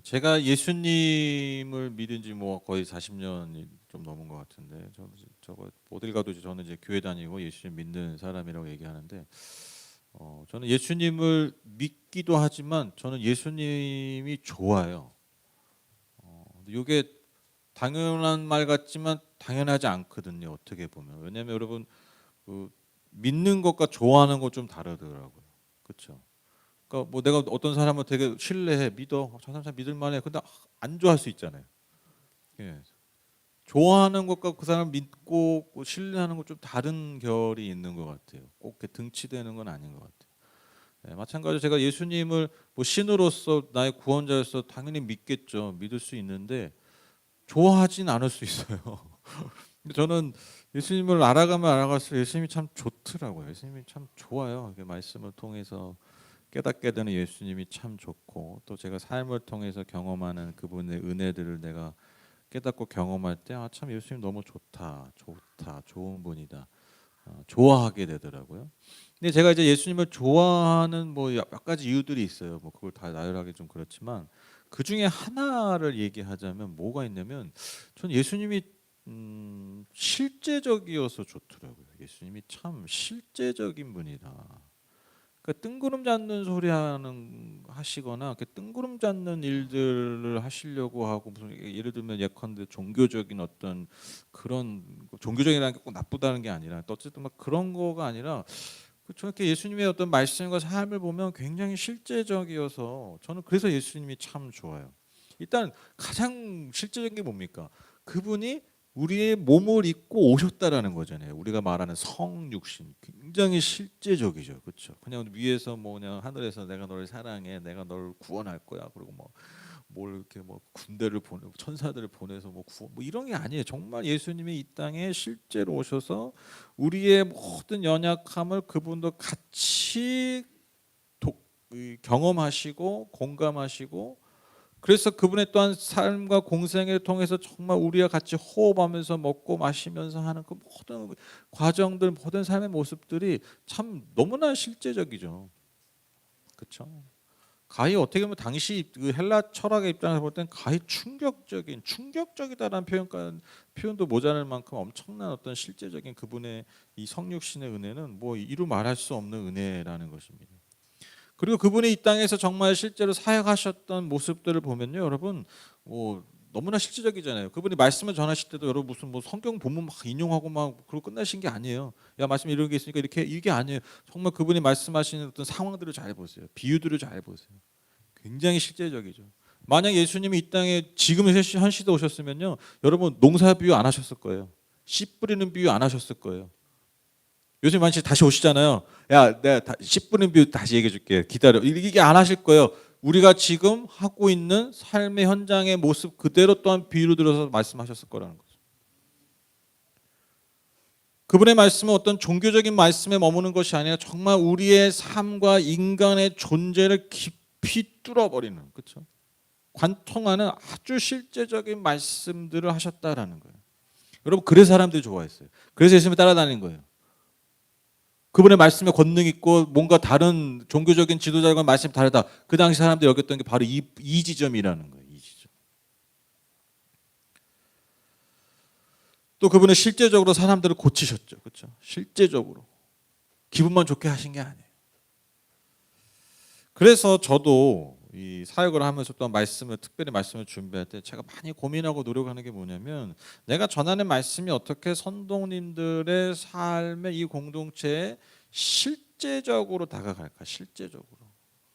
제가 예수님을 믿은 지 뭐 거의 40년이 좀 넘은 것 같은데, 저거 어딜 가도 저는 이제 교회 다니고 예수님 믿는 사람이라고 얘기하는데, 저는 예수님을 믿기도 하지만 저는 예수님이 좋아요. 이게 당연한 말 같지만 당연하지 않거든요. 어떻게 보면. 왜냐하면 여러분, 그 믿는 것과 좋아하는 거 좀 다르더라고요. 그렇죠? 그러니까 뭐 내가 어떤 사람을 되게 신뢰해, 믿어, 저 사람 참 믿을 만해. 근데 안 좋아할 수 있잖아요. 예. 좋아하는 것과 그 사람 믿고 신뢰하는 것 좀 다른 결이 있는 것 같아요. 꼭 이렇게 등치되는 건 아닌 것 같아요. 예, 마찬가지로 제가 예수님을 뭐 신으로서 나의 구원자로서 당연히 믿겠죠. 믿을 수 있는데 좋아하진 않을 수 있어요. 근데 저는 예수님을 알아가면 알아갈수록 예수님이 참 좋더라고요. 예수님이 참 좋아요. 이게 말씀을 통해서 깨닫게 되는 예수님이 참 좋고, 또 제가 삶을 통해서 경험하는 그분의 은혜들을 내가 깨닫고 경험할 때, 아, 참 예수님 너무 좋다, 좋다, 좋은 분이다, 좋아하게 되더라고요. 근데 제가 이제 예수님을 좋아하는 뭐 몇 가지 이유들이 있어요. 뭐 그걸 다 나열하기 좀 그렇지만 그 중에 하나를 얘기하자면 뭐가 있냐면, 전 예수님이 실제적이어서 좋더라고요. 예수님이 참 실제적인 분이다. 그러니까 뜬구름 잡는 소리 하시거나 그 뜬구름 잡는 일들을 하시려고 하고, 무슨 예를 들면 예컨대 종교적인 어떤 그런, 종교적이라는 게 꼭 나쁘다는 게 아니라, 또 어쨌든 막 그런 거가 아니라, 저렇게 예수님의 어떤 말씀과 삶을 보면 굉장히 실제적이어서 저는 그래서 예수님이 참 좋아요. 일단 가장 실제적인 게 뭡니까? 그분이 우리의 몸을 입고 오셨다라는 거잖아요. 우리가 말하는 성육신, 굉장히 실제적이죠, 그렇죠? 그냥 위에서 뭐 그냥 하늘에서 내가 너를 사랑해, 내가 너를 구원할 거야, 그리고 뭐 뭘 이렇게 뭐 군대를 보내고 천사들을 보내서 뭐 구원 뭐 이런 게 아니에요. 정말 예수님이 이 땅에 실제로 오셔서 우리의 모든 연약함을 그분도 같이 경험하시고 공감하시고, 그래서 그분의 또한 삶과 공생을 통해서 정말 우리와 같이 호흡하면서 먹고 마시면서 하는 그 모든 과정들, 모든 삶의 모습들이 참 너무나 실제적이죠. 그렇죠? 가히 어떻게 보면 당시 그 헬라 철학의 입장에서 볼 때는 가히 충격적이다라는 표현도 모자랄 만큼 엄청난 어떤 실제적인 그분의 이 성육신의 은혜는 뭐 이루 말할 수 없는 은혜라는 것입니다. 그리고 그분이 이 땅에서 정말 실제로 사역하셨던 모습들을 보면요, 여러분, 뭐 너무나 실제적이잖아요. 그분이 말씀을 전하실 때도 여러분 무슨 뭐 성경 본문 막 인용하고 막 그러고 끝나신 게 아니에요. 야, 말씀 이런 게 있으니까 이렇게, 이게 아니에요. 정말 그분이 말씀하시는 어떤 상황들을 잘 보세요. 비유들을 잘 보세요. 굉장히 실제적이죠. 만약 예수님이 이 땅에 지금 현 시대 오셨으면요, 여러분 농사 비유 안 하셨을 거예요. 씨 뿌리는 비유 안 하셨을 거예요. 요즘 만약 다시 오시잖아요. 야, 내가 씨 뿌리는 비유 다시 얘기해 줄게. 기다려. 이게 안 하실 거예요. 우리가 지금 하고 있는 삶의 현장의 모습 그대로 또한 비유로 들어서 말씀하셨을 거라는 거죠. 그분의 말씀은 어떤 종교적인 말씀에 머무는 것이 아니라 정말 우리의 삶과 인간의 존재를 깊이 뚫어버리는, 그렇죠? 관통하는 아주 실제적인 말씀들을 하셨다라는 거예요. 여러분, 그래서 사람들이 좋아했어요. 그래서 예수님을 따라다니는 거예요. 그분의 말씀에 권능 있고 뭔가 다른 종교적인 지도자들과 말씀이 다르다. 그 당시 사람들이 여겼던 게 바로 이 지점이라는 거예요. 이 지점. 또 그분은 실제적으로 사람들을 고치셨죠. 그렇죠? 실제적으로. 기분만 좋게 하신 게 아니에요. 그래서 저도 이 사역을 하면서 또 특별히 말씀을 준비할 때 제가 많이 고민하고 노력하는 게 뭐냐면, 내가 전하는 말씀이 어떻게 선동님들의 삶의 이 공동체에 실제적으로 다가갈까? 실제적으로.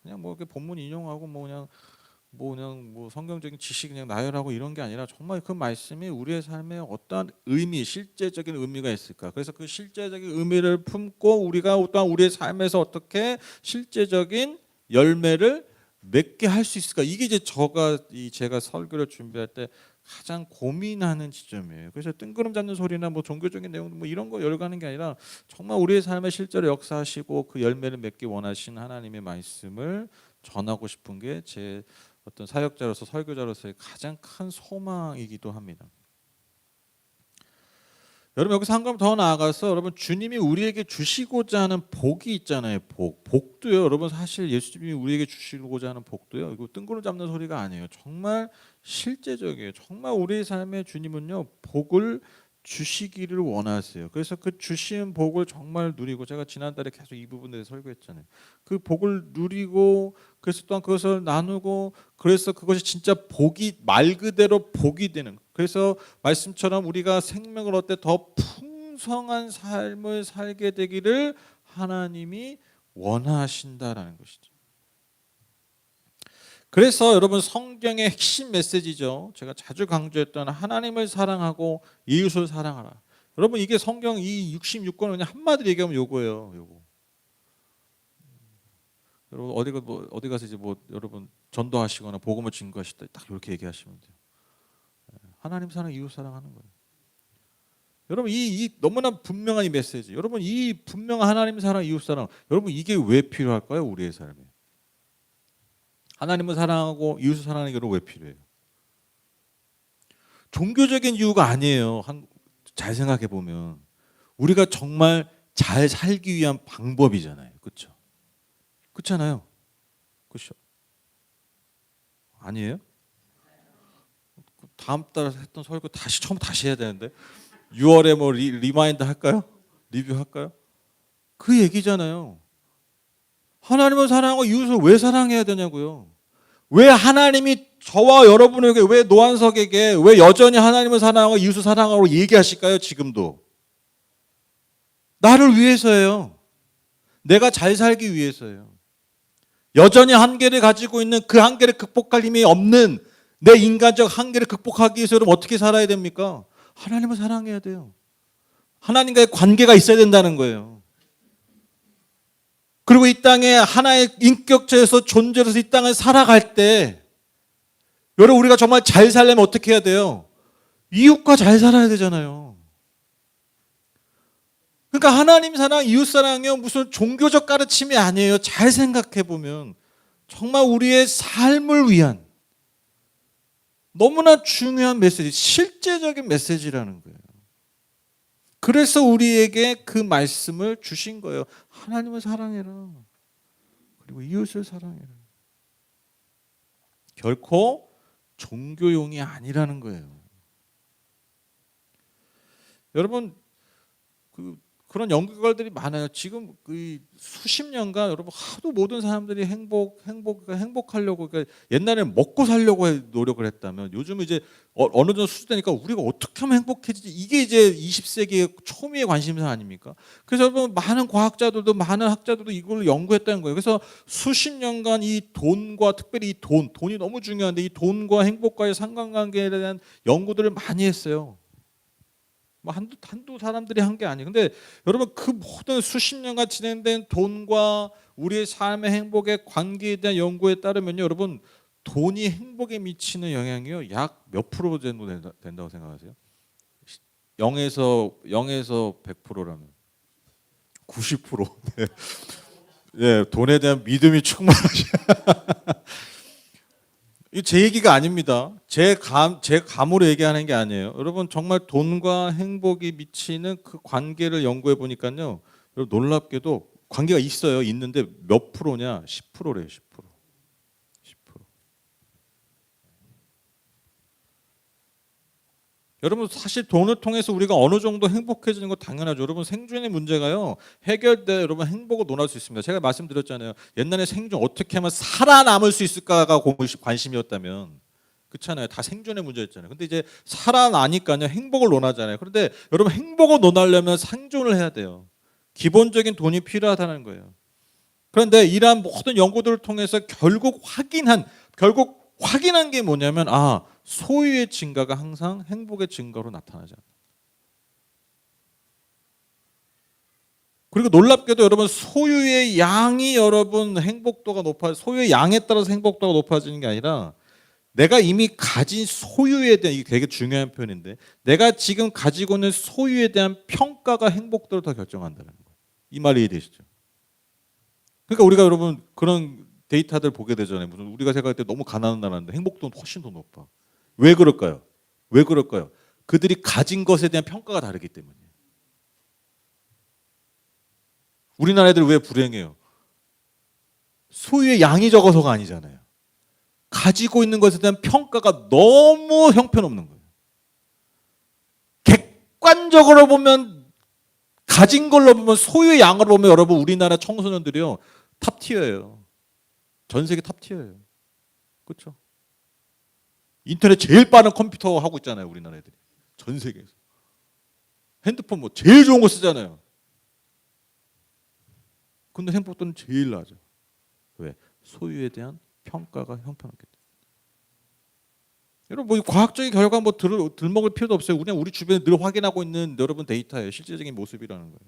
그냥 뭐 이렇게 본문 인용하고 뭐 성경적인 지식 그냥 나열하고 이런 게 아니라 정말 그 말씀이 우리의 삶에 어떠한 의미, 실제적인 의미가 있을까? 그래서 그 실제적인 의미를 품고 우리가 또한 우리의 삶에서 어떻게 실제적인 열매를 맺게 할 수 있을까? 이게 이제 제가 설교를 준비할 때 가장 고민하는 지점이에요. 그래서 뜬구름 잡는 소리나 뭐 종교적인 내용 뭐 이런 거 열가는 게 아니라 정말 우리의 삶에 실제로 역사하시고 그 열매를 맺기 원하시는 하나님의 말씀을 전하고 싶은 게 제 어떤 사역자로서 설교자로서의 가장 큰 소망이기도 합니다. 여러분 여기서 한 걸 더 나아가서 여러분 주님이 우리에게 주시고자 하는 복이 있잖아요. 복도요. 여러분 사실 예수님이 우리에게 주시고자 하는 복도요. 이거 뜬구름 잡는 소리가 아니에요. 정말 실제적이에요. 정말 우리의 삶에 주님은요 복을 주시기를 원하세요. 그래서 그 주신 복을 정말 누리고, 제가 지난달에 계속 이 부분에 대해서 설교했잖아요. 그 복을 누리고, 그래서 또한 그것을 나누고, 그래서 그것이 진짜 복이 말 그대로 복이 되는, 그래서 말씀처럼 우리가 생명을 얻되 더 풍성한 삶을 살게 되기를 하나님이 원하신다라는 것이죠. 그래서 여러분 성경의 핵심 메시지죠. 제가 자주 강조했던 하나님을 사랑하고 이웃을 사랑하라. 여러분 이게 성경 이 66권 그냥 한마디로 얘기하면 요거예요. 요거. 여러분 어디 가서 이제 여러분 전도하시거나 복음을 증거하실 때 딱 이렇게 얘기하시면 돼요. 하나님 사랑, 이웃 사랑하는 거예요. 여러분 이 너무나 분명한 이 메시지. 여러분 이 분명한 하나님 사랑, 이웃 사랑. 여러분 이게 왜 필요할까요? 우리의 삶에. 하나님을 사랑하고 이웃을 사랑하는 게 왜 필요해요? 종교적인 이유가 아니에요. 잘 생각해 보면 우리가 정말 잘 살기 위한 방법이잖아요. 그렇죠? 그렇잖아요. 그렇죠? 아니에요? 다음 달에 했던 설교 다시 해야 되는데 6월에 뭐 리마인드 할까요? 리뷰할까요? 그 얘기잖아요. 하나님을 사랑하고 이웃을 왜 사랑해야 되냐고요. 왜 하나님이 저와 여러분에게, 왜 노한석에게 왜 여전히 하나님을 사랑하고 이웃을 사랑하고 얘기하실까요? 지금도 나를 위해서예요. 내가 잘 살기 위해서예요. 여전히 한계를 가지고 있는 그 한계를 극복할 힘이 없는 내 인간적 한계를 극복하기 위해서 여러분 어떻게 살아야 됩니까? 하나님을 사랑해야 돼요. 하나님과의 관계가 있어야 된다는 거예요. 그리고 이 땅에 하나의 인격체에서 존재로서 이 땅을 살아갈 때 여러분 우리가 정말 잘 살려면 어떻게 해야 돼요? 이웃과 잘 살아야 되잖아요. 그러니까 하나님 사랑, 이웃 사랑이요 무슨 종교적 가르침이 아니에요. 잘 생각해 보면 정말 우리의 삶을 위한 너무나 중요한 메시지, 실제적인 메시지라는 거예요. 그래서 우리에게 그 말씀을 주신 거예요. 하나님을 사랑해라. 그리고 이웃을 사랑해라. 결코 종교용이 아니라는 거예요. 여러분 그런 연구 결과들이 많아요. 지금 수십 년간 여러분 하도 모든 사람들이 행복하려고, 그러니까 옛날에는 먹고 살려고 노력을 했다면 요즘은 이제 어느 정도 수준되니까 우리가 어떻게 하면 행복해지지, 이게 이제 20세기의 초미의 관심사 아닙니까? 그래서 여러분 많은 과학자들도 많은 학자들도 이걸 연구했다는 거예요. 그래서 수십 년간 이 돈과, 특별히 이 돈이 너무 중요한데 이 돈과 행복과의 상관관계에 대한 연구들을 많이 했어요. 뭐 한두 사람들이 한 게 아니에요. 근데 여러분 그 모든 수십 년간 진행된 돈과 우리의 삶의 행복의 관계에 대한 연구에 따르면요, 여러분 돈이 행복에 미치는 영향이요 약 몇 프로 정도 된다고 생각하세요? 0에서 100%라면 90%. 네. 네, 돈에 대한 믿음이 충만하시. 이 제 얘기가 아닙니다. 제 감으로 얘기하는 게 아니에요. 여러분 정말 돈과 행복이 미치는 그 관계를 연구해 보니까요, 여러분 놀랍게도 관계가 있어요. 있는데 몇 프로냐? 10%래요. 10%. 여러분 사실 돈을 통해서 우리가 어느 정도 행복해지는 거 당연하죠. 여러분 생존의 문제가요 해결돼 여러분 행복을 논할 수 있습니다. 제가 말씀드렸잖아요. 옛날에 생존 어떻게 하면 살아남을 수 있을까가 관심이었다면, 그렇잖아요. 다 생존의 문제였잖아요. 근데 이제 살아나니까요 행복을 논하잖아요. 그런데 여러분 행복을 논하려면 생존을 해야 돼요. 기본적인 돈이 필요하다는 거예요. 그런데 이러한 모든 연구들을 통해서 결국 확인한 게 뭐냐면 소유의 증가가 항상 행복의 증가로 나타나지 않는다. 그리고 놀랍게도 여러분 소유의 양이 여러분 소유의 양에 따라서 행복도가 높아지는 게 아니라 내가 이미 가진 소유에 대한, 이게 되게 중요한 표현인데, 내가 지금 가지고 있는 소유에 대한 평가가 행복도를 더 결정한다는 거예요. 이 말이 이해되시죠? 그러니까 우리가 여러분 그런 데이터들 보게 되잖아요. 무슨 우리가 생각할 때 너무 가난한 나라인데 행복도는 훨씬 더 높아. 왜 그럴까요? 그들이 가진 것에 대한 평가가 다르기 때문이에요. 우리나라 애들 왜 불행해요? 소유의 양이 적어서가 아니잖아요. 가지고 있는 것에 대한 평가가 너무 형편없는 거예요. 객관적으로 보면, 가진 걸로 보면, 소유의 양으로 보면 여러분 우리나라 청소년들이요 탑티어예요. 전 세계 탑티어예요. 그렇죠? 인터넷 제일 빠른 컴퓨터 하고 있잖아요, 우리나라 애들이. 전 세계에서. 핸드폰 뭐 제일 좋은 거 쓰잖아요. 근데 행복도는 제일 낮아. 왜? 소유에 대한 평가가 형편없기 때문에. 여러분 뭐 과학적인 결과 뭐 들먹을 필요도 없어요. 그냥 우리 주변에 늘 확인하고 있는 여러분 데이터예요. 실제적인 모습이라는 거예요.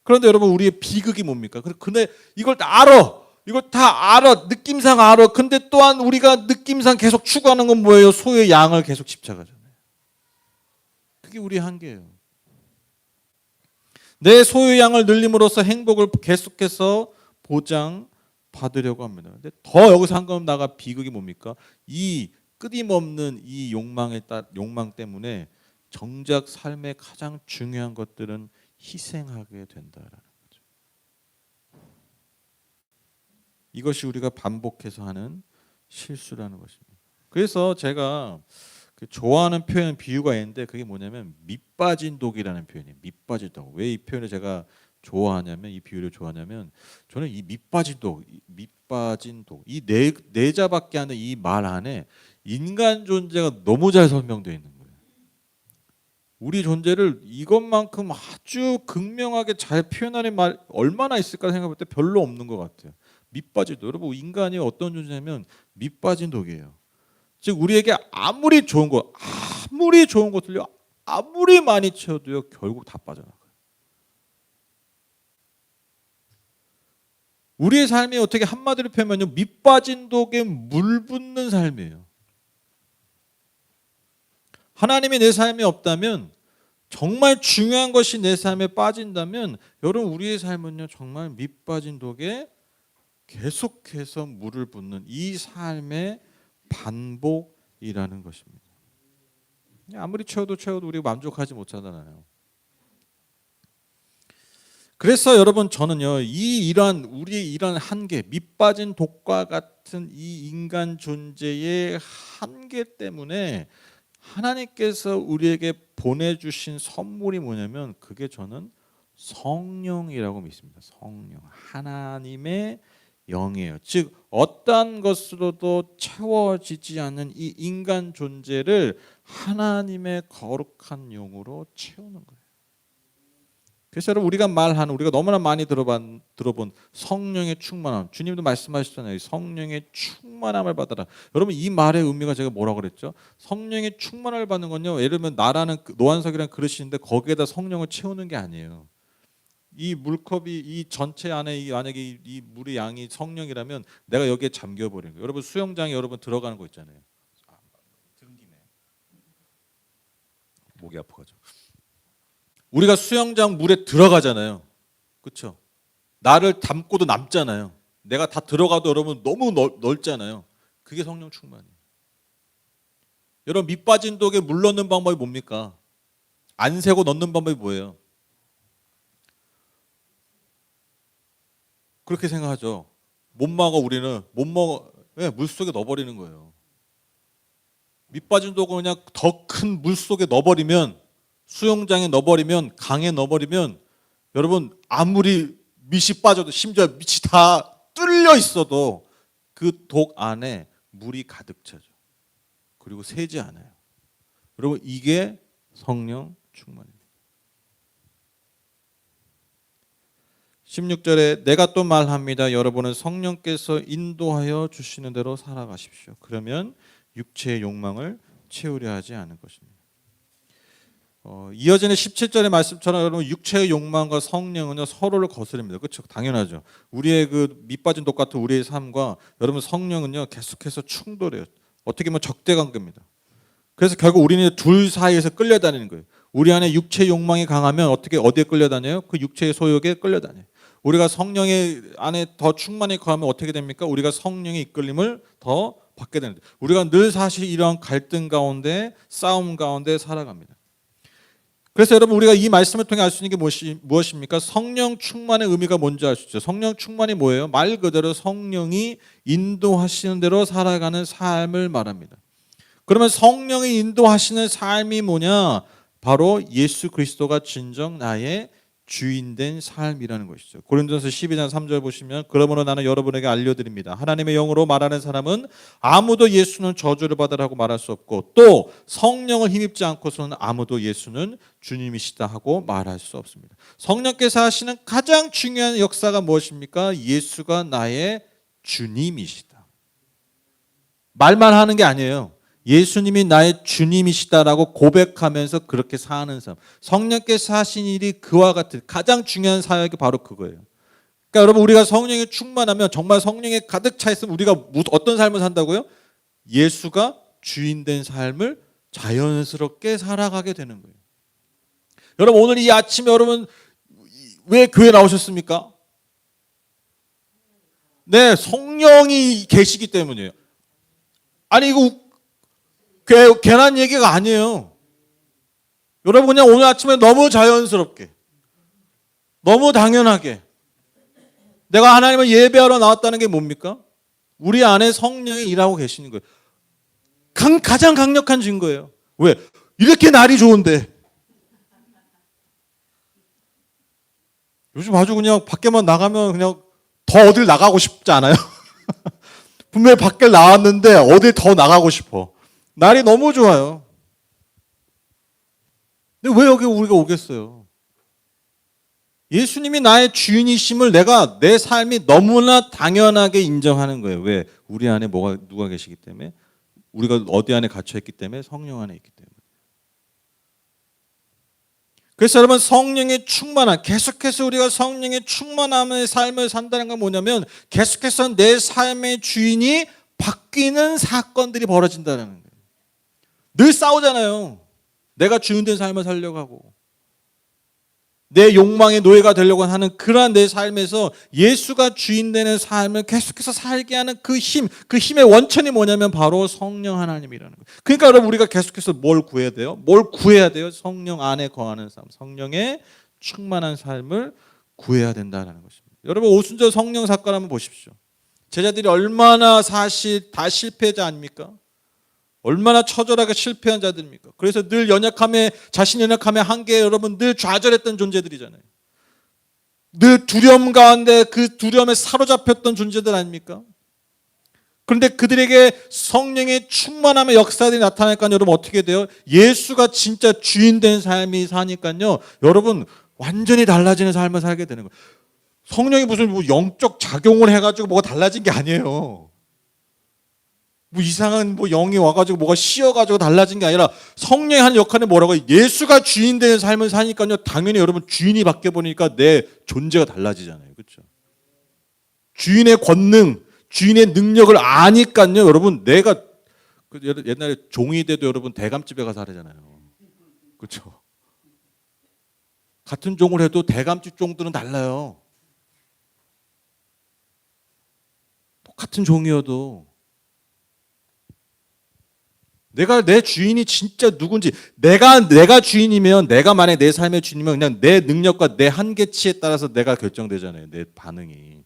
그런데 여러분 우리의 비극이 뭡니까? 근데 이걸 다 알아. 이걸 다 알아. 느낌상 알아. 근데 또한 우리가 느낌상 계속 추구하는 건 뭐예요? 소유의 양을 계속 집착하잖아요. 그게 우리의 한계예요. 내 소유의 양을 늘림으로써 행복을 계속해서 보장받으려고 합니다. 근데 더 여기서 한 걸음 나가 비극이 뭡니까? 이 끊임없는 이 욕망 때문에 정작 삶의 가장 중요한 것들은 희생하게 된다라는 거죠. 이것이 우리가 반복해서 하는 실수라는 것입니다. 그래서 제가 좋아하는 표현 비유가 있는데 그게 뭐냐면 밑빠진 독이라는 표현이에요. 밑빠진 독. 왜 이 표현을 제가 좋아하냐면, 이 비유를 좋아하냐면, 저는 이 밑빠진 독, 이 내자밖에 하는 이 말 안에 인간 존재가 너무 잘 설명되어 있는 거예요. 우리 존재를 이것만큼 아주 극명하게 잘 표현하는 말 얼마나 있을까 생각할 때 별로 없는 것 같아요. 밑빠진 독. 여러분 인간이 어떤 존재냐면 밑빠진 독이에요. 즉 우리에게 아무리 좋은 것들요 아무리 많이 채워도요 결국 다 빠져나가요. 우리의 삶이 어떻게 한마디로 표현하면 밑빠진 독에 물 붓는 삶이에요. 하나님이 내 삶에 없다면, 정말 중요한 것이 내 삶에 빠진다면, 여러분 우리의 삶은요 정말 밑빠진 독에 계속해서 물을 붓는 이 삶의 반복이라는 것입니다. 아무리 채워도 우리가 만족하지 못하잖아요. 그래서 여러분 저는요 우리의 이러한 한계, 밑빠진 독과 같은 이 인간 존재의 한계 때문에 하나님께서 우리에게 보내주신 선물이 뭐냐면, 그게 저는 성령이라고 믿습니다. 성령, 하나님의 영이에요. 즉 어떠한 것으로도 채워지지 않는 이 인간 존재를 하나님의 거룩한 영으로 채우는 거예요. 그래서 여러분 우리가 너무나 많이 들어본 성령의 충만함, 주님도 말씀하셨잖아요. 성령의 충만함을 받아라. 여러분 이 말의 의미가 제가 뭐라고 그랬죠? 성령의 충만함을 받는 건요, 예를 들면 나라는 노한석이라는 그릇인데 거기에다 성령을 채우는 게 아니에요. 이 물컵이 이 전체 안에 만약에 이 물의 양이 성령이라면 내가 여기에 잠겨버리는 거예요. 여러분 수영장에 여러분 들어가는 거 있잖아요. 등기네. 목이 아파가지고. 우리가 수영장 물에 들어가잖아요. 그렇죠? 나를 담고도 남잖아요. 내가 다 들어가도 여러분 너무 넓잖아요. 그게 성령 충만이에요. 여러분 밑빠진 독에 물 넣는 방법이 뭡니까? 안 새고 넣는 방법이 뭐예요? 그렇게 생각하죠. 못 먹어 우리는. 못 먹어. 왜? 물속에 넣어버리는 거예요. 밑빠진 독을 그냥 더 큰 물속에 넣어버리면, 수영장에 넣어버리면, 강에 넣어버리면 여러분 아무리 밑이 빠져도, 심지어 밑이 다 뚫려 있어도 그 독 안에 물이 가득 차죠. 그리고 새지 않아요. 여러분 이게 성령 충만입니다. 16절에 내가 또 말합니다. 여러분은 성령께서 인도하여 주시는 대로 살아가십시오. 그러면 육체의 욕망을 채우려 하지 않을 것입니다. 이어지는 17절의 말씀처럼 여러분 육체의 욕망과 성령은요 서로를 거스릅니다. 그렇죠? 당연하죠. 우리의 그 밑빠진 독 같은 우리의 삶과 여러분 성령은요 계속해서 충돌해요. 어떻게 보면 적대 관계입니다. 그래서 결국 우리는 둘 사이에서 끌려다니는 거예요. 우리 안에 육체의 욕망이 강하면 어디에 끌려다녀요? 그 육체의 소욕에 끌려다녀요. 우리가 성령의 안에 더 충만히 거하면 어떻게 됩니까? 우리가 성령의 이끌림을 더 받게 되는데, 우리가 늘 사실 이러한 갈등 가운데, 싸움 가운데 살아갑니다. 그래서 여러분 우리가 이 말씀을 통해 알 수 있는 게 무엇입니까? 성령 충만의 의미가 뭔지 알 수 있죠. 성령 충만이 뭐예요? 말 그대로 성령이 인도하시는 대로 살아가는 삶을 말합니다. 그러면 성령이 인도하시는 삶이 뭐냐? 바로 예수 그리스도가 진정 나의 주인된 삶이라는 것이죠. 고린도전서 12장 3절 보시면 그러므로 나는 여러분에게 알려드립니다. 하나님의 영으로 말하는 사람은 아무도 예수는 저주를 받으라고 말할 수 없고 또 성령을 힘입지 않고서는 아무도 예수는 주님이시다 하고 말할 수 없습니다. 성령께서 하시는 가장 중요한 역사가 무엇입니까? 예수가 나의 주님이시다. 말만 하는 게 아니에요. 예수님이 나의 주님이시다라고 고백하면서 그렇게 사는 삶. 성령께서 하신 일이 그와 같은 가장 중요한 사역이 바로 그거예요. 그러니까 여러분 우리가 성령에 충만하면 정말 성령에 가득 차 있으면 우리가 어떤 삶을 산다고요? 예수가 주인된 삶을 자연스럽게 살아가게 되는 거예요. 여러분 오늘 이 아침에 여러분 왜 교회 나오셨습니까? 네, 성령이 계시기 때문이에요. 아니 이거 괜한 얘기가 아니에요. 여러분 그냥 오늘 아침에 너무 자연스럽게 너무 당연하게 내가 하나님을 예배하러 나왔다는 게 뭡니까? 우리 안에 성령이 일하고 계시는 거예요. 가장 강력한 증거예요. 왜? 이렇게 날이 좋은데 요즘 아주 그냥 밖에만 나가면 그냥 더 어딜 나가고 싶지 않아요? 분명히 밖에 나왔는데 어딜 더 나가고 싶어. 날이 너무 좋아요. 근데 왜 여기 우리가 오겠어요? 예수님이 나의 주인이심을 내가 내 삶이 너무나 당연하게 인정하는 거예요. 왜? 우리 안에 누가 계시기 때문에, 우리가 어디 안에 갇혀 있기 때문에, 성령 안에 있기 때문에. 그래서 여러분 성령의 충만함, 계속해서 우리가 성령의 충만함의 삶을 산다는 건 뭐냐면 계속해서 내 삶의 주인이 바뀌는 사건들이 벌어진다는 거예요. 늘 싸우잖아요. 내가 주인된 삶을 살려고 하고 내 욕망의 노예가 되려고 하는 그러한 내 삶에서 예수가 주인되는 삶을 계속해서 살게 하는 그 힘의 원천이 뭐냐면 바로 성령 하나님이라는 거예요. 그러니까 여러분 우리가 계속해서 뭘 구해야 돼요? 뭘 구해야 돼요? 성령 안에 거하는 삶, 성령의 충만한 삶을 구해야 된다는 것입니다. 여러분 오순절 성령 사건 한번 보십시오. 제자들이 얼마나 사실 다 실패자 아닙니까? 얼마나 처절하게 실패한 자들입니까? 그래서 늘 자신 연약함에 한계에 여러분 늘 좌절했던 존재들이잖아요. 늘 두려움 가운데 그 두려움에 사로잡혔던 존재들 아닙니까? 그런데 그들에게 성령의 충만함의 역사들이 나타나니까 여러분 어떻게 돼요? 예수가 진짜 주인된 삶이 사니까요. 여러분 완전히 달라지는 삶을 살게 되는 거예요. 성령이 무슨 영적 작용을 해가지고 뭐가 달라진 게 아니에요. 이상한 영이 와가지고 뭐가 씌어가지고 달라진 게 아니라 성령이 하는 역할은 뭐라고? 예수가 주인되는 삶을 사니까요. 당연히 여러분 주인이 바뀌어 보니까 내 존재가 달라지잖아요. 그렇죠? 주인의 권능, 주인의 능력을 아니까요. 여러분 내가 옛날에 종이 돼도 여러분 대감집에 가서 하잖아요. 그렇죠? 같은 종을 해도 대감집 종들은 달라요. 똑같은 종이어도 내 주인이 진짜 누군지, 내가 주인이면, 내가 만약에 내 삶의 주인이면 그냥 내 능력과 내 한계치에 따라서 내가 결정되잖아요. 내 반응이.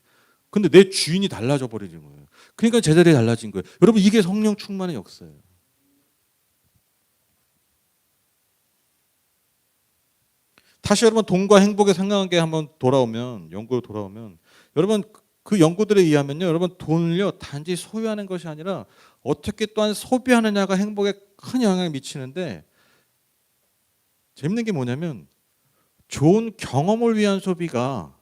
근데 내 주인이 달라져 버리는 거예요. 그러니까 제자들이 달라진 거예요. 여러분 이게 성령 충만의 역사예요. 다시 여러분 돈과 행복의 상관관계 한번 연구로 돌아오면 여러분 그 연구들에 의하면요. 여러분 돈을요 단지 소유하는 것이 아니라 어떻게 또한 소비하느냐가 행복에 큰 영향을 미치는데 재밌는 게 뭐냐면 좋은 경험을 위한 소비가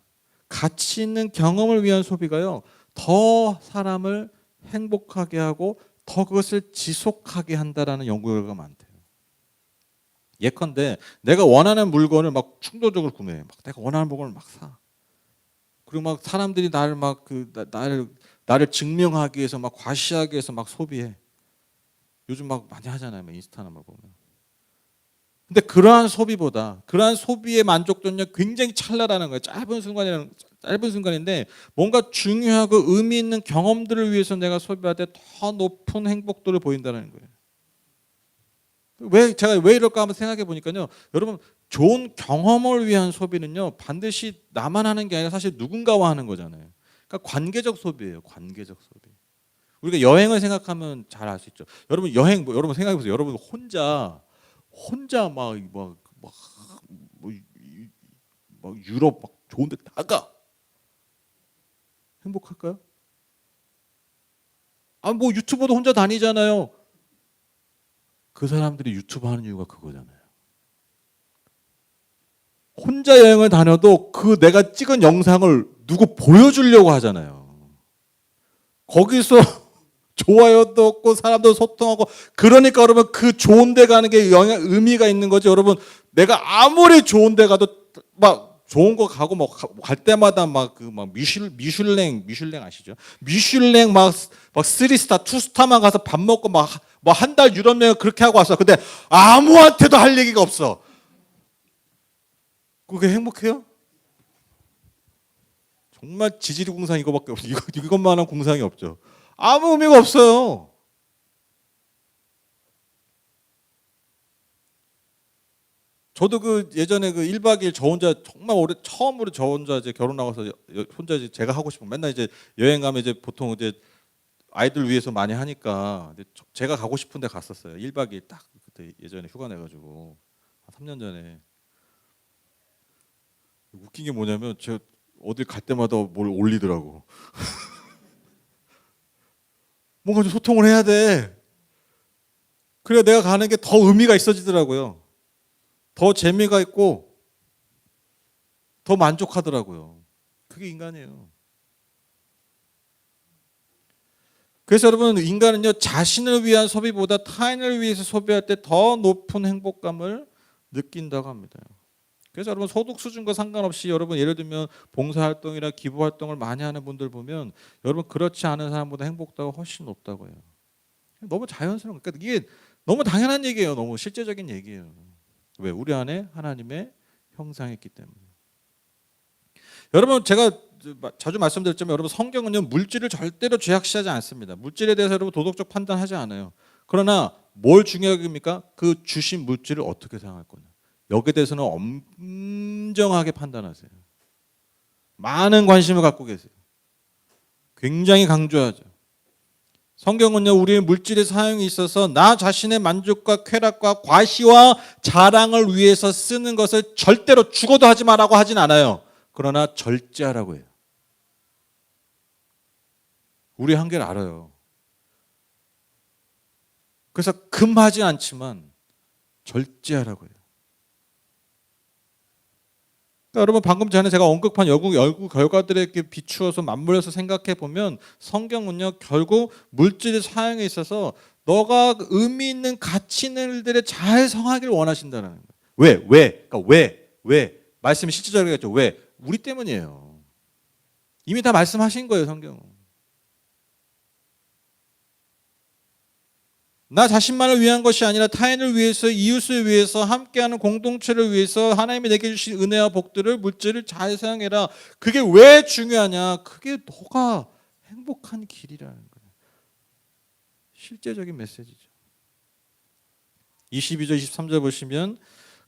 가치 있는 경험을 위한 소비가요. 더 사람을 행복하게 하고 더 그것을 지속하게 한다라는 연구 결과가 많대요. 예컨대 내가 원하는 물건을 막 충동적으로 구매해. 내가 원하는 물건을 막 사. 그리고 막 사람들이 나를 증명하기 위해서 막 과시하기 위해서 막 소비해. 요즘 막 많이 하잖아요. 인스타나 막 보면. 근데 그러한 소비의 만족도는요 굉장히 찰나라는 거예요. 짧은 순간인데 뭔가 중요하고 의미 있는 경험들을 위해서 내가 소비할 때 더 높은 행복도를 보인다는 거예요. 제가 왜 이럴까 한번 생각해 보니까요. 여러분 좋은 경험을 위한 소비는요, 반드시 나만 하는 게 아니라 사실 누군가와 하는 거잖아요. 그러니까 관계적 소비예요. 관계적 소비. 우리가 여행을 생각하면 잘 알 수 있죠. 여러분 여행 여러분 생각해 보세요. 여러분 혼자 막 유럽 막 좋은데 나가 행복할까요? 아 뭐 유튜버도 혼자 다니잖아요. 그 사람들이 유튜브 하는 이유가 그거잖아요. 혼자 여행을 다녀도 그 내가 찍은 영상을 누구 보여주려고 하잖아요. 거기서 좋아요도 얻고 사람도 소통하고 그러니까 여러분 그 좋은 데 가는 게 의미가 있는 거죠. 여러분 내가 아무리 좋은 데 가도 막 좋은 거 가고 뭐 갈 때마다 막 그 막 미슐랭 아시죠? 미슐랭 막 3스타, 2스타만 가서 밥 먹고 막 뭐 한 달 유럽 여행 그렇게 하고 왔어. 근데 아무한테도 할 얘기가 없어. 그게 행복해요? 정말 지지리 공상 이거밖에 없어. 이것만한 공상이 없죠. 아무 의미가 없어요. 저도 그 예전에 그 1박 2일 저 혼자 정말 오래 처음으로 저 혼자 이제 결혼 나가서 혼자 이제 제가 하고 싶은 맨날 이제 여행 가면 이제 보통 이제 아이들 위해서 많이 하니까 제가 가고 싶은 데 갔었어요. 1박 2일 딱 그때 예전에 휴가 내 가지고 한 3년 전에. 웃긴 게 뭐냐면 제가 어딜 갈 때마다 뭘 올리더라고. 뭔가 좀 소통을 해야 돼. 그래야 내가 가는 게 더 의미가 있어지더라고요. 더 재미가 있고 더 만족하더라고요. 그게 인간이에요. 그래서 여러분 인간은요 자신을 위한 소비보다 타인을 위해서 소비할 때 더 높은 행복감을 느낀다고 합니다. 그래서 여러분 소득 수준과 상관없이 여러분 예를 들면 봉사활동이나 기부활동을 많이 하는 분들 보면 여러분 그렇지 않은 사람보다 행복도가 훨씬 높다고 해요. 너무 자연스러운 그러니까 이게 너무 당연한 얘기예요. 너무 실제적인 얘기예요. 왜? 우리 안에 하나님의 형상이 있기 때문에. 여러분 제가 자주 말씀드렸지만 여러분 성경은요 물질을 절대로 죄악시하지 않습니다. 물질에 대해서 여러분 도덕적 판단하지 않아요. 그러나 뭘 중요하게 합니까? 그 주신 물질을 어떻게 사용할 거냐. 여기에 대해서는 엄정하게 판단하세요. 많은 관심을 갖고 계세요. 굉장히 강조하죠. 성경은요 우리의 물질의 사용에 있어서 나 자신의 만족과 쾌락과 과시와 자랑을 위해서 쓰는 것을 절대로 죽어도 하지 마라고 하진 않아요. 그러나 절제하라고 해요. 우리 한계를 알아요. 그래서 금하지 않지만 절제하라고 해요. 그러니까 여러분 방금 전에 제가 언급한 연구 결과들에 비추어서 맞물려서 생각해 보면 성경은요 결국 물질의 사용에 있어서 너가 의미 있는 가치들에 잘 성하기를 원하신다는 거예요. 왜? 그러니까 왜? 말씀이 실제적으로 했죠. 왜? 우리 때문이에요. 이미 다 말씀하신 거예요 성경은. 나 자신만을 위한 것이 아니라 타인을 위해서 이웃을 위해서 함께하는 공동체를 위해서 하나님이 내게 주신 은혜와 복들을 물질을 잘 사용해라. 그게 왜 중요하냐? 그게 너가 행복한 길이라는 거예요. 실제적인 메시지죠. 22절 23절 보시면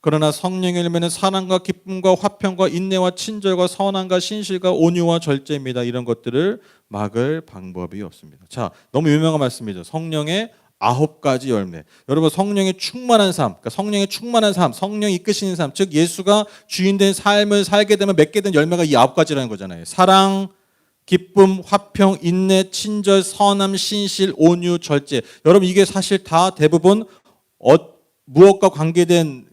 그러나 성령의 열매는 사랑과 기쁨과 화평과 인내와 친절과 선함과 신실과 온유와 절제입니다. 이런 것들을 막을 방법이 없습니다. 자, 너무 유명한 말씀이죠. 성령의 9가지 열매. 여러분 성령의 충만한 삶, 그러니까 성령의 충만한 삶, 성령이 이끄시는 삶, 즉 예수가 주인된 삶을 살게 되면 맺게 된 열매가 이 9가지라는 거잖아요. 사랑, 기쁨, 화평, 인내, 친절, 선함, 신실, 온유, 절제. 여러분 이게 사실 다 대부분 무엇과 관계된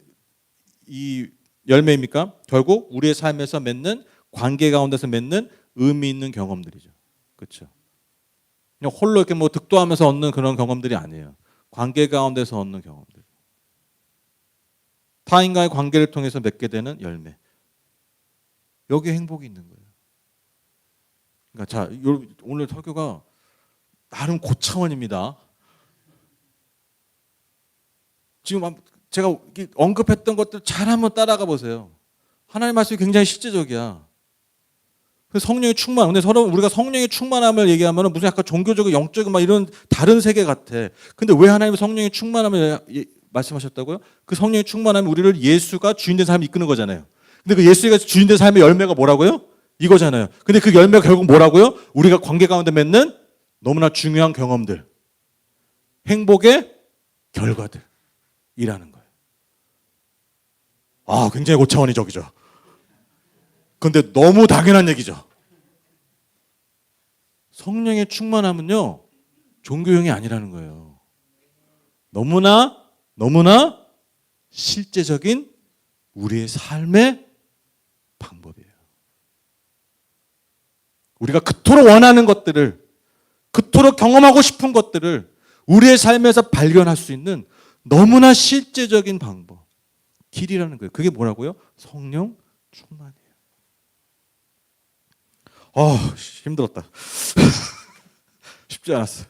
이 열매입니까? 결국 우리의 삶에서 맺는 관계 가운데서 맺는 의미 있는 경험들이죠. 그렇죠? 그냥 홀로 이렇게 뭐 득도하면서 얻는 그런 경험들이 아니에요. 관계 가운데서 얻는 경험들. 타인과의 관계를 통해서 맺게 되는 열매. 여기에 행복이 있는 거예요. 그러니까 자, 오늘 설교가 나름 고차원입니다. 지금 제가 언급했던 것들 잘 한번 따라가 보세요. 하나님 말씀이 굉장히 실제적이야. 성령의 충만. 근데 서로 우리가 성령의 충만함을 얘기하면 무슨 약간 종교적인 영적인 막 이런 다른 세계 같아. 근데 왜 하나님이 성령의 충만함을 말씀하셨다고요? 그 성령의 충만함이 우리를 예수가 주인된 삶을 이끄는 거잖아요. 근데 그 예수가 주인된 삶의 열매가 뭐라고요? 이거잖아요. 근데 그 열매가 결국 뭐라고요? 우리가 관계 가운데 맺는 너무나 중요한 경험들, 행복의 결과들이라는 거예요. 아, 굉장히 고차원이적이죠. 그런데 너무 당연한 얘기죠. 성령의 충만함은요, 종교형이 아니라는 거예요. 너무나 실제적인 우리의 삶의 방법이에요. 우리가 그토록 원하는 것들을, 그토록 경험하고 싶은 것들을 우리의 삶에서 발견할 수 있는 너무나 실제적인 방법, 길이라는 거예요. 그게 뭐라고요? 성령 충만이에요. 힘들었다. 쉽지 않았어요.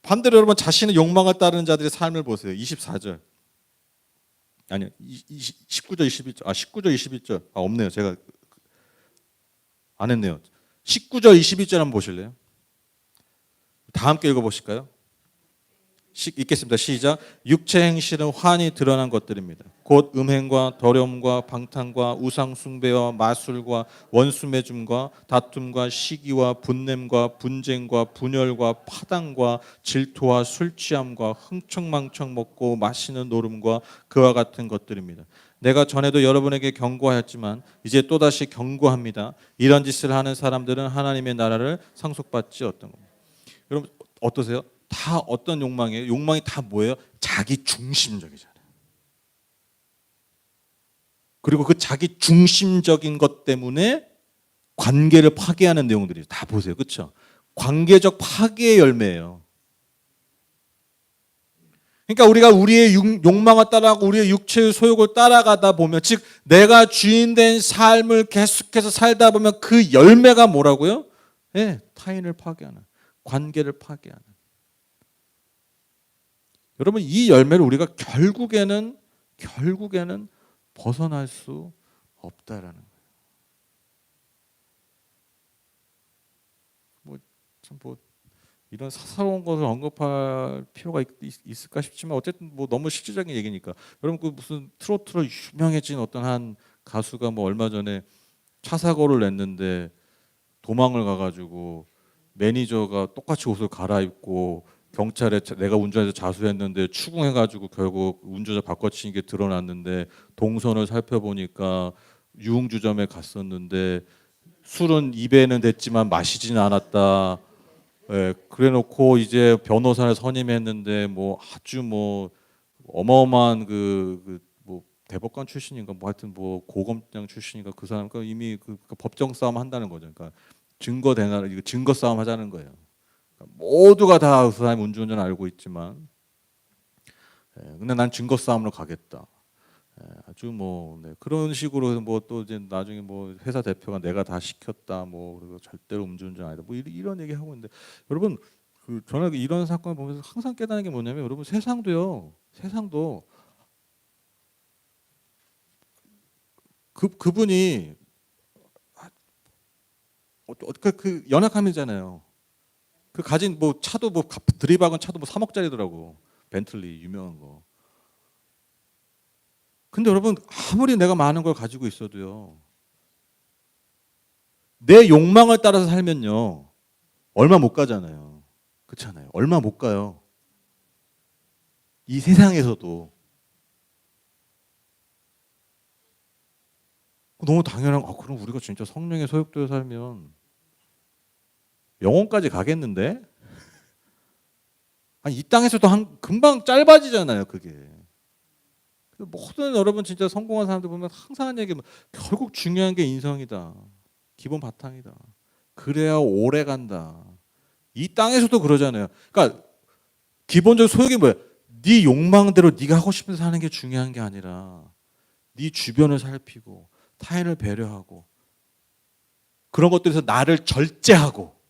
반대로 여러분, 자신의 욕망을 따르는 자들의 삶을 보세요. 24절. 아니요. 19절, 21절. 19절, 21절. 없네요. 제가 안 했네요. 19절, 21절 한번 보실래요? 다 함께 읽어보실까요? 읽겠습니다. 시작. 육체 행실은 환히 드러난 것들입니다. 곧 음행과 더러움과 방탕과 우상 숭배와 마술과 원수 맺음과 다툼과 시기와 분냄과 분쟁과 분열과 파당과 질투와 술 취함과 흥청망청 먹고 마시는 노름과 그와 같은 것들입니다. 내가 전에도 여러분에게 경고하였지만 이제 또다시 경고합니다. 이런 짓을 하는 사람들은 하나님의 나라를 상속받지 못한 겁니다. 여러분 어떠세요? 다 어떤 욕망이에요? 욕망이 다 뭐예요? 자기 중심적이잖아요. 그리고 그 자기 중심적인 것 때문에 관계를 파괴하는 내용들이 다 보세요. 그렇죠? 관계적 파괴의 열매예요. 그러니까 우리가 우리의 욕망을 따라가고 우리의 육체의 소욕을 따라가다 보면, 즉 내가 주인된 삶을 계속해서 살다 보면 그 열매가 뭐라고요? 네, 타인을 파괴하는, 관계를 파괴하는. 여러분, 이 열매를 우리가 결국에는 벗어날 수 없다라는 거예요. 뭐 이런 사사로운 것을 언급할 필요가 있을까 싶지만 어쨌든 뭐 너무 실질적인 얘기니까. 여러분 그 무슨 트로트로 유명해진 어떤 한 가수가 뭐 얼마 전에 차 사고를 냈는데 도망을 가가지고 매니저가 똑같이 옷을 갈아입고 경찰에 내가 운전해서 자수했는데 추궁해가지고 결국 운전자 바꿔치는 게 드러났는데 동선을 살펴보니까 유흥주점에 갔었는데 술은 입에는 댔지만 마시지는 않았다. 예, 그래놓고 이제 변호사를 선임했는데 뭐 아주 뭐 어마어마한 뭐 대법관 출신인가 뭐 하여튼 뭐 고검장 출신인가 그 사람 이미 그 법정 싸움 한다는 거죠. 그러니까 증거 대나 이거 증거 싸움 하자는 거예요. 모두가 다 그 사람이 음주운전 알고 있지만, 근데 난 증거 싸움으로 가겠다. 아주 뭐 그런 식으로 뭐 또 이제 나중에 뭐 회사 대표가 내가 다 시켰다 뭐 그리고 절대로 음주운전 아니다 뭐 이런 얘기 하고 있는데, 여러분 저는 이런 사건을 보면서 항상 깨닫는 게 뭐냐면, 여러분 세상도 그분이 그 연약함이잖아요. 그 가진 뭐 차도 뭐 드리박은 차도 뭐 3억짜리더라고. 벤틀리 유명한 거. 근데 여러분 아무리 내가 많은 걸 가지고 있어도요, 내 욕망을 따라서 살면요 얼마 못 가잖아요. 그렇잖아요. 얼마 못 가요. 이 세상에서도. 너무 당연한. 그럼 우리가 진짜 성령의 소욕되어 살면 영혼까지 가겠는데? 아니 이 땅에서도 금방 짧아지잖아요 그게. 모든 여러분 진짜 성공한 사람들 보면 항상 하는 얘기, 결국 중요한 게 인성이다. 기본 바탕이다. 그래야 오래 간다. 이 땅에서도 그러잖아요. 그러니까 기본적 소욕이 뭐야? 네 욕망대로 네가 하고 싶은 대로 사는 게 중요한 게 아니라 네 주변을 살피고 타인을 배려하고 그런 것들에서 나를 절제하고,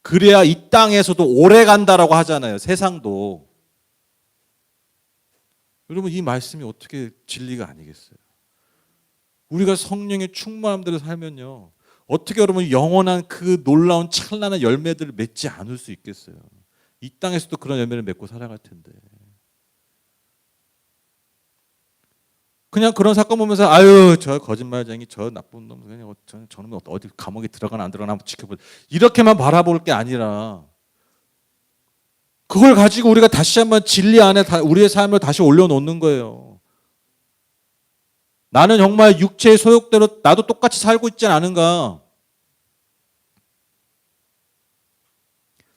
그래야 이 땅에서도 오래 간다라고 하잖아요. 세상도. 여러분 이 말씀이 어떻게 진리가 아니겠어요? 우리가 성령의 충만함대로 살면요, 어떻게 여러분 영원한 그 놀라운 찬란한 열매들을 맺지 않을 수 있겠어요? 이 땅에서도 그런 열매를 맺고 살아갈 텐데. 그냥 그런 사건 보면서 아유 저 거짓말쟁이 저 나쁜 놈 그냥 저놈이 어디 감옥에 들어가나 안 들어가나 한번 지켜보 이렇게만 바라볼 게 아니라 그걸 가지고 우리가 다시 한번 진리 안에 우리의 삶을 다시 올려놓는 거예요. 나는 정말 육체의 소욕대로 나도 똑같이 살고 있지 않은가?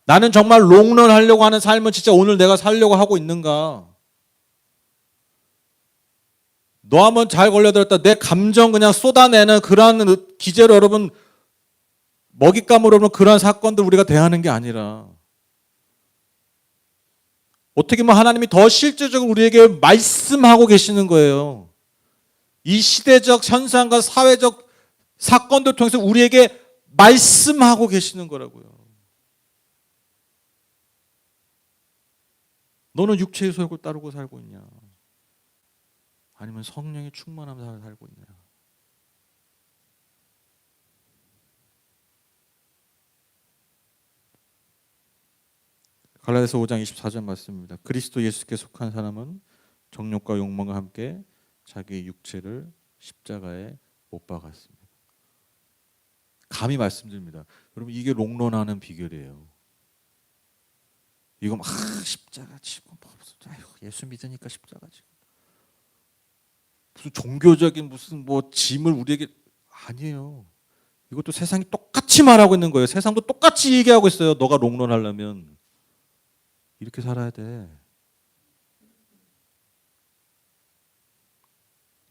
나는 정말 롱런하려고 하는 삶은 진짜 오늘 내가 살려고 하고 있는가? 너 한번 잘 걸려들었다. 내 감정 그냥 쏟아내는 그러한 기제로 여러분 먹잇감으로 여러분 그러한 사건들 우리가 대하는 게 아니라 어떻게 보면 하나님이 더 실제적으로 우리에게 말씀하고 계시는 거예요. 이 시대적 현상과 사회적 사건들 통해서 우리에게 말씀하고 계시는 거라고요. 너는 육체의 소욕을 따르고 살고 있냐? 아니면 성령의 충만함 살고 있냐? 갈라디아서 5장 24절 말씀입니다. 그리스도 예수께 속한 사람은 정욕과 욕망과 함께 자기의 육체를 십자가에 못 박았습니다. 감히 말씀드립니다. 여러분 이게 롱런하는 비결이에요. 이거 막 십자가 지고 예수 믿으니까 십자가 지고 무슨 종교적인 무슨 뭐 짐을 우리에게 아니에요. 이것도 세상이 똑같이 말하고 있는 거예요. 세상도 똑같이 얘기하고 있어요. 너가 롱런하려면 이렇게 살아야 돼.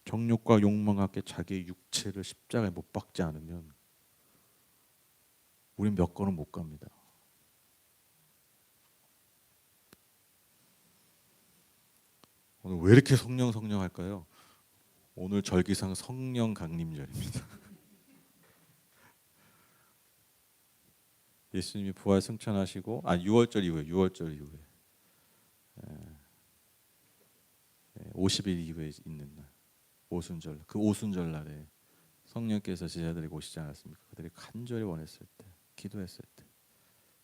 정욕과 욕망과 함께 자기의 육체를 십자가에 못 박지 않으면 우린 몇 걸음 못 갑니다. 오늘 왜 이렇게 성령 할까요? 오늘 절기상 성령 강림절입니다. 예수님이 부활 승천하시고 6월절 이후에 50일 이후에 있는 날 오순절 그 오순절 날에 성령께서 제자들에게 오시지 않았습니까? 그들이 간절히 원했을 때 기도했을 때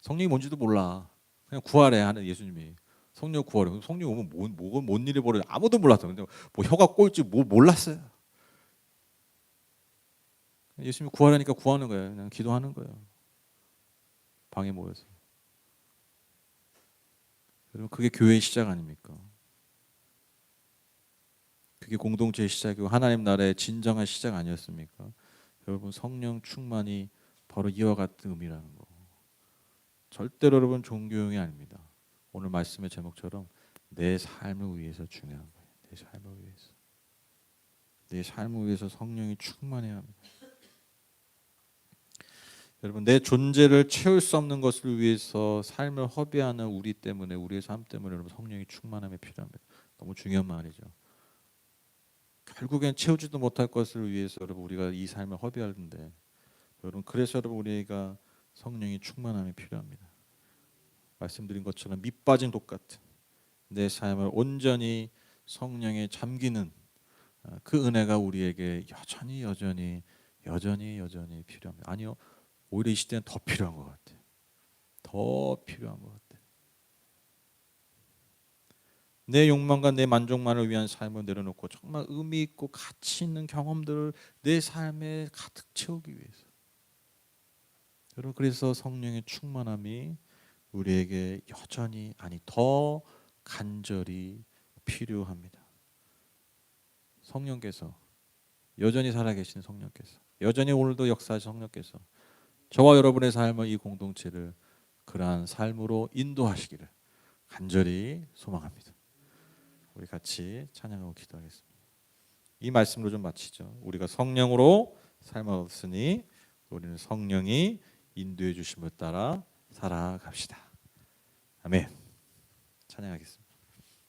성령이 뭔지도 몰라. 그냥 구하래 하는 예수님이 성령 구하래. 성령 오면 뭔 일이 벌어져 아무도 몰랐어. 근데 뭐 혀가 꼴지 뭐 몰랐어요. 예수님이 구하라니까 구하는 거예요. 그냥 기도하는 거예요. 방에 모여서. 여러분 그게 교회의 시작 아닙니까? 그게 공동체의 시작이고 하나님 나라의 진정한 시작 아니었습니까? 여러분 성령 충만이 바로 이와 같은 의미라는 거. 절대로 여러분 종교용이 아닙니다. 오늘 말씀의 제목처럼 내 삶을 위해서 중요한 거예요. 내 삶을 위해서. 내 삶을 위해서 성령이 충만해야 합니다. 여러분 내 존재를 채울 수 없는 것을 위해서 삶을 허비하는 우리 때문에 우리의 삶 때문에 여러분 성령이 충만함이 필요합니다. 너무 중요한 말이죠. 결국엔 채우지도 못할 것을 위해서 여러분 우리가 이 삶을 허비하는데 여러분 그래서 여러분 우리가 성령이 충만함이 필요합니다. 말씀드린 것처럼 밑 빠진 독 같은 내 삶을 온전히 성령에 잠기는 그 은혜가 우리에게 여전히 필요합니다. 아니요, 오히려 이 시대는 더 필요한 것 같아요. 더 필요한 것 같아요. 내 욕망과 내 만족만을 위한 삶을 내려놓고 정말 의미 있고 가치 있는 경험들을 내 삶에 가득 채우기 위해서. 여러분 그래서 성령의 충만함이 우리에게 여전히 더 간절히 필요합니다. 성령께서 여전히 살아계신 성령께서 여전히 오늘도 역사하신 성령께서 저와 여러분의 삶을 이 공동체를 그러한 삶으로 인도하시기를 간절히 소망합니다. 우리 같이 찬양하고 기도하겠습니다. 이 말씀으로 좀 마치죠. 우리가 성령으로 삶을 얻으니 우리는 성령이 인도해 주심을 따라 살아갑시다. 아멘. 찬양하겠습니다.